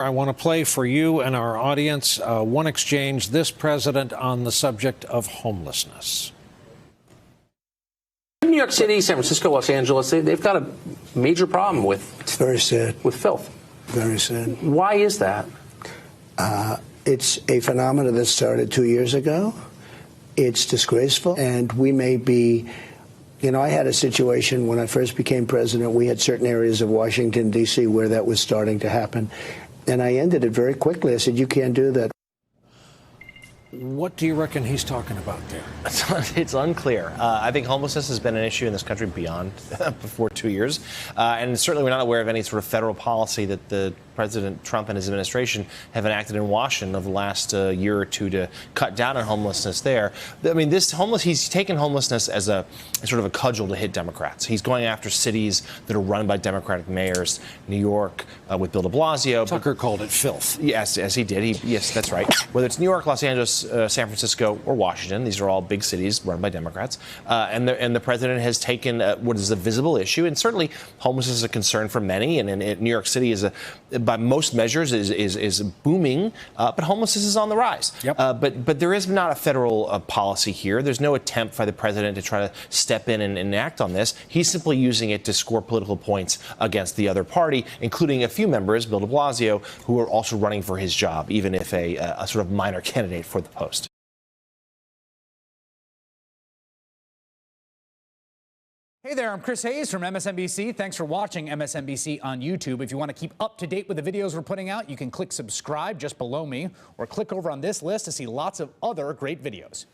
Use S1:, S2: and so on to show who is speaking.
S1: I want to play for you and our audience one exchange this president on the subject of homelessness.
S2: New York City, San Francisco, Los Angeles, they've got a major problem with
S3: It's very sad.
S2: With filth.
S3: Very sad.
S2: Why is that?
S3: It's a phenomenon that started 2 years ago. It's disgraceful, and we may be. I had a situation when I first became president. We had certain areas of Washington, D.C., where that was starting to happen. And I ended it very quickly. I said, you can't do that.
S1: What do you reckon he's talking about there?
S4: It's unclear. I think homelessness has been an issue in this country beyond before 2 years. And certainly we're not aware of any sort of federal policy that the President Trump and his administration have enacted in Washington over the last year or two to cut down on homelessness there. I mean, he's taken homelessness as a sort of a cudgel to hit Democrats. He's going after cities that are run by Democratic mayors, New York with Bill de Blasio.
S1: Tucker called it filth.
S4: Yes, he did. Yes, that's right. Whether it's New York, Los Angeles, San Francisco, or Washington, these are all big cities run by Democrats. And the president has taken what is a visible issue, and certainly homelessness is a concern for many. And New York City is by most measures is booming, but homelessness is on the rise.
S1: Yep.
S4: But there is not a federal policy here. There's no attempt by the president to try to step in and enact on this. He's simply using it to score political points against the other party, including a few members, Bill de Blasio, who are also running for his job, even if a sort of minor candidate for the post.
S5: Hey there, I'm Chris Hayes from MSNBC. Thanks for watching MSNBC on YouTube. If you want to keep up to date with the videos we're putting out, you can click subscribe just below me or click over on this list to see lots of other great videos.